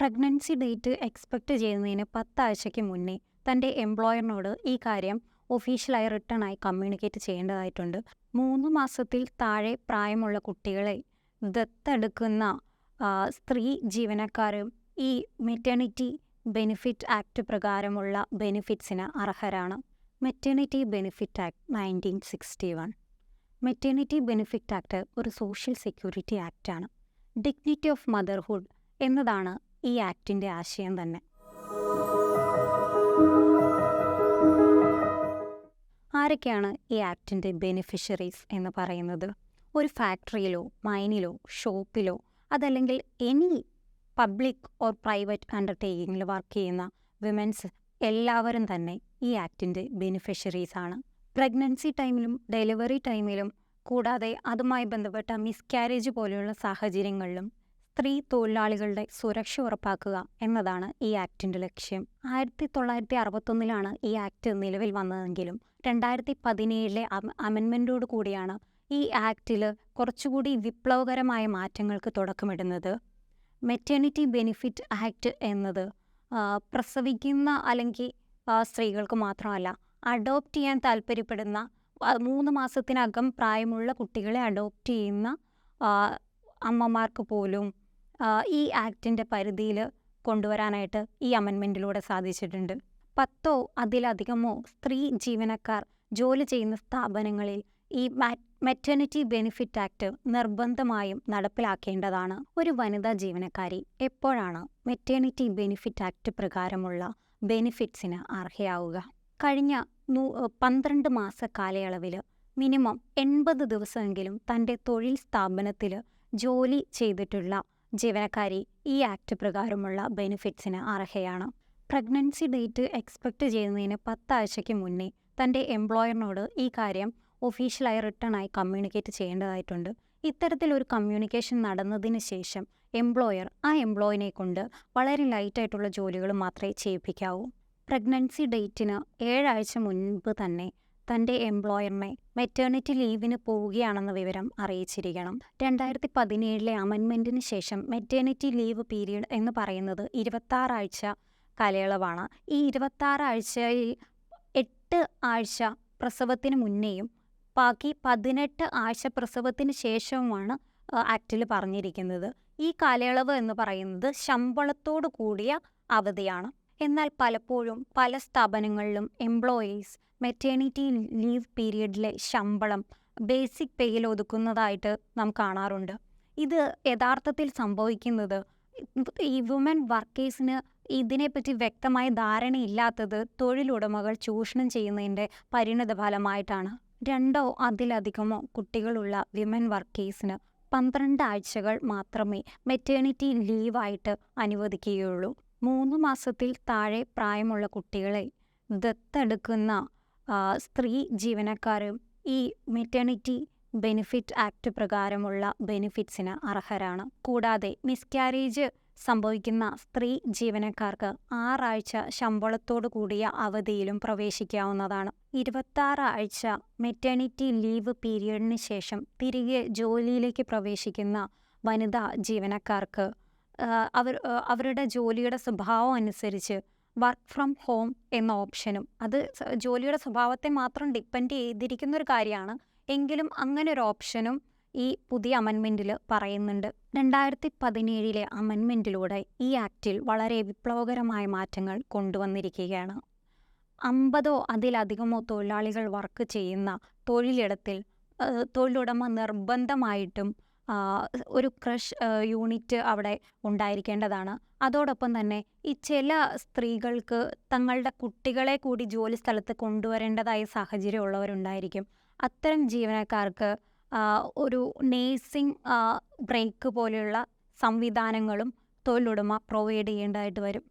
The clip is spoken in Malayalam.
പ്രഗ്നൻസി ഡേറ്റ് എക്സ്പെക്റ്റ് ചെയ്യുന്നതിന് 10 ആഴ്ചയ്ക്ക് മുന്നേ തൻ്റെ എംപ്ലോയറിനോട് ഈ കാര്യം ഒഫീഷ്യലായി റിട്ടേണായി കമ്മ്യൂണിക്കേറ്റ് ചെയ്യേണ്ടതായിട്ടുണ്ട്. 3 മാസത്തിൽ താഴെ പ്രായമുള്ള കുട്ടികളെ ദത്തെടുക്കുന്ന സ്ത്രീ ജീവനക്കാരും ഈ മെറ്റേണിറ്റി ബെനിഫിറ്റ് ആക്ട് പ്രകാരമുള്ള ബെനിഫിറ്റ്സിന് അർഹരാണ്. Maternity benefit act 1961. Maternity benefit act ഒരു സോഷ്യൽ സെക്യൂരിറ്റി ആക്റ്റാണ്. ഡിഗ്നിറ്റി ഓഫ് മദർഹുഡ് എന്നതാണ് ഈ ആക്ടിൻ്റെ ആശയം തന്നെ. ആരൊക്കെയാണ് ഈ ആക്ടിൻ്റെ ബെനിഫിഷ്യറീസ് എന്ന് പറയുന്നത്? ഒരു ഫാക്ടറിയിലോ മൈനിലോ ഷോപ്പിലോ അതല്ലെങ്കിൽ എനി പബ്ലിക് ഓർ പ്രൈവറ്റ് അണ്ടർടേക്കിങ്ങിൽ വർക്ക് ചെയ്യുന്ന വിമൻസ് എല്ലാവരും തന്നെ ഈ ആക്ടിൻ്റെ ബെനിഫിഷ്യറീസ് ആണ്. പ്രഗ്നൻസി ടൈമിലും ഡെലിവറി ടൈമിലും കൂടാതെ അതുമായി ബന്ധപ്പെട്ട മിസ്കാരേജ് പോലെയുള്ള സാഹചര്യങ്ങളിലും സ്ത്രീ തൊഴിലാളികളുടെ സുരക്ഷ ഉറപ്പാക്കുക എന്നതാണ് ഈ ആക്ടിൻ്റെ ലക്ഷ്യം. 1961 ഈ ആക്ട് നിലവിൽ വന്നതെങ്കിലും 2017 അമെൻമെൻറ്റോടു കൂടിയാണ് ഈ ആക്ടിൽ കുറച്ചുകൂടി വിപ്ലവകരമായ മാറ്റങ്ങൾക്ക് തുടക്കമിടുന്നത്. മെറ്റേണിറ്റി ബെനിഫിറ്റ് ആക്ട് എന്നത് പ്രസവിക്കുന്ന അല്ലെങ്കിൽ സ്ത്രീകൾക്ക് മാത്രമല്ല, അഡോപ്റ്റ് ചെയ്യാൻ താല്പര്യപ്പെടുന്ന 3 മാസത്തിനകം പ്രായമുള്ള കുട്ടികളെ അഡോപ്റ്റ് ചെയ്യുന്ന അമ്മമാർക്ക് പോലും ഈ ആക്ടിൻ്റെ പരിധിയിൽ കൊണ്ടുവരാനായിട്ട് ഈ അമെൻമെൻറ്റിലൂടെ സാധിച്ചിട്ടുണ്ട്. 10 അതിലധികമോ സ്ത്രീ ജീവനക്കാർ ജോലി ചെയ്യുന്ന സ്ഥാപനങ്ങളിൽ ഈ മെറ്റേണിറ്റി ബെനിഫിറ്റ് ആക്ട് നിർബന്ധമായും നടപ്പിലാക്കേണ്ടതാണ്. ഒരു വനിതാ ജീവനക്കാരി എപ്പോഴാണ് മെറ്റേണിറ്റി ബെനിഫിറ്റ് ആക്ട് പ്രകാരമുള്ള ബെനിഫിറ്റ്സിന് അർഹയാവുക? കഴിഞ്ഞ 12 മാസ കാലയളവിൽ മിനിമം 80 ദിവസമെങ്കിലും തൻ്റെ തൊഴിൽ സ്ഥാപനത്തിൽ ജോലി ചെയ്തിട്ടുള്ള ജീവനക്കാരി ഈ ആക്ട് പ്രകാരമുള്ള ബെനിഫിറ്റ്സിന് അർഹയാണ്. പ്രഗ്നൻസി ഡേറ്റ് എക്സ്പെക്റ്റ് ചെയ്യുന്നതിന് 10 ആഴ്ചയ്ക്ക് മുന്നേ തൻ്റെ എംപ്ലോയറിനോട് ഈ കാര്യം ഒഫീഷ്യലായി റിട്ടേണായി കമ്മ്യൂണിക്കേറ്റ് ചെയ്യേണ്ടതായിട്ടുണ്ട്. ഇത്തരത്തിലൊരു കമ്മ്യൂണിക്കേഷൻ നടന്നതിന് ശേഷം എംപ്ലോയർ ആ എംപ്ലോയിനെ കൊണ്ട് വളരെ ലൈറ്റായിട്ടുള്ള ജോലികൾ മാത്രമേ ചെയ്യിപ്പിക്കാവൂ. പ്രഗ്നൻസി ഡേറ്റിന് 7 ആഴ്ച മുൻപ് തന്നെ തൻ്റെ എംപ്ലോയറിനെ മെറ്റേണിറ്റി ലീവിന് പോവുകയാണെന്ന വിവരം അറിയിച്ചിരിക്കണം. 2017 അമെൻമെൻറ്റിന് ശേഷം മെറ്റേണിറ്റി ലീവ് പീരീഡ് എന്ന് പറയുന്നത് 26 ആഴ്ച കാലയളവാണ്. ഈ 26 ആഴ്ചയിൽ 8 ആഴ്ച പ്രസവത്തിന് മുന്നേയും ബാക്കി 18 ആഴ്ച പ്രസവത്തിന് ശേഷവുമാണ് ആക്റ്റിൽ പറഞ്ഞിരിക്കുന്നത്. ഈ കാലയളവ് എന്ന് പറയുന്നത് ശമ്പളത്തോടു കൂടിയ അവധിയാണ്. എന്നാൽ പലപ്പോഴും പല സ്ഥാപനങ്ങളിലും എംപ്ലോയീസ് മെറ്റേണിറ്റി ലീവ് പീരീഡിലെ ശമ്പളം ബേസിക് പേയിൽ ഒതുക്കുന്നതായിട്ട് നാം കാണാറുണ്ട്. ഇത് യഥാർത്ഥത്തിൽ സംഭവിക്കുന്നത് ഈ വുമൻ വർക്കേഴ്സിന് ഇതിനെപ്പറ്റി വ്യക്തമായ ധാരണയില്ലാത്തത് തൊഴിലുടമകൾ ചൂഷണം ചെയ്യുന്നതിൻ്റെ പരിണത ഫലമായിട്ടാണ്. 2 അതിലധികമോ കുട്ടികളുള്ള വിമൻ വർക്കേഴ്സിന് 12 ആഴ്ചകൾ മാത്രമേ മെറ്റേണിറ്റി ലീവായിട്ട് അനുവദിക്കുകയുള്ളൂ. 3 മാസത്തിൽ താഴെ പ്രായമുള്ള കുട്ടികളെ ദത്തെടുക്കുന്ന സ്ത്രീ ജീവനക്കാരും ഈ മെറ്റേണിറ്റി ബെനിഫിറ്റ് ആക്ട് പ്രകാരമുള്ള ബെനിഫിറ്റ്സിന് അർഹരാണ്. കൂടാതെ മിസ്കാരേജ് സംഭവിക്കുന്ന സ്ത്രീ ജീവനക്കാർക്ക് 6 ആഴ്ച ശമ്പളത്തോടു കൂടിയ അവധിയിലും പ്രവേശിക്കാവുന്നതാണ്. 26 ആഴ്ച മെറ്റേണിറ്റി ലീവ് പീരിയഡിന് ശേഷം തിരികെ ജോലിയിലേക്ക് പ്രവേശിക്കുന്ന വനിതാ ജീവനക്കാർക്ക് അവരുടെ ജോലിയുടെ സ്വഭാവം അനുസരിച്ച് വർക്ക് ഫ്രം ഹോം എന്ന ഓപ്ഷനും, അത് ജോലിയുടെ സ്വഭാവത്തെ മാത്രം ഡിപ്പെൻഡ് ചെയ്തിരിക്കുന്ന ഒരു കാര്യമാണ്, എങ്കിലും അങ്ങനെ ഒരു ഓപ്ഷനും ഈ പുതിയ അമെൻമെൻറ്റിൽ പറയുന്നുണ്ട്. 2017 അമെൻമെൻറ്റിലൂടെ ഈ ആക്റ്റിൽ വളരെ വിപ്ലവകരമായ മാറ്റങ്ങൾ കൊണ്ടുവന്നിരിക്കുകയാണ്. 50 അതിലധികമോ തൊഴിലാളികൾ വർക്ക് ചെയ്യുന്ന തൊഴിലിടത്തിൽ തൊഴിലുടമ നിർബന്ധമായിട്ടും ഒരു ക്രഷ് യൂണിറ്റ് അവിടെ ഉണ്ടായിരിക്കേണ്ടതാണ്. അതോടൊപ്പം തന്നെ ഈ ചില സ്ത്രീകൾക്ക് തങ്ങളുടെ കുട്ടികളെ കൂടി ജോലി സ്ഥലത്ത് കൊണ്ടുവരേണ്ടതായ സാഹചര്യമുള്ളവരുണ്ടായിരിക്കും. അത്തരം ജീവനക്കാർക്ക് ഒരു നേഴ്സിംഗ് ബ്രേക്ക് പോലെയുള്ള സംവിധാനങ്ങളും തൊഴിലുടമ പ്രൊവൈഡ് ചെയ്യേണ്ടതായിട്ട് വരും.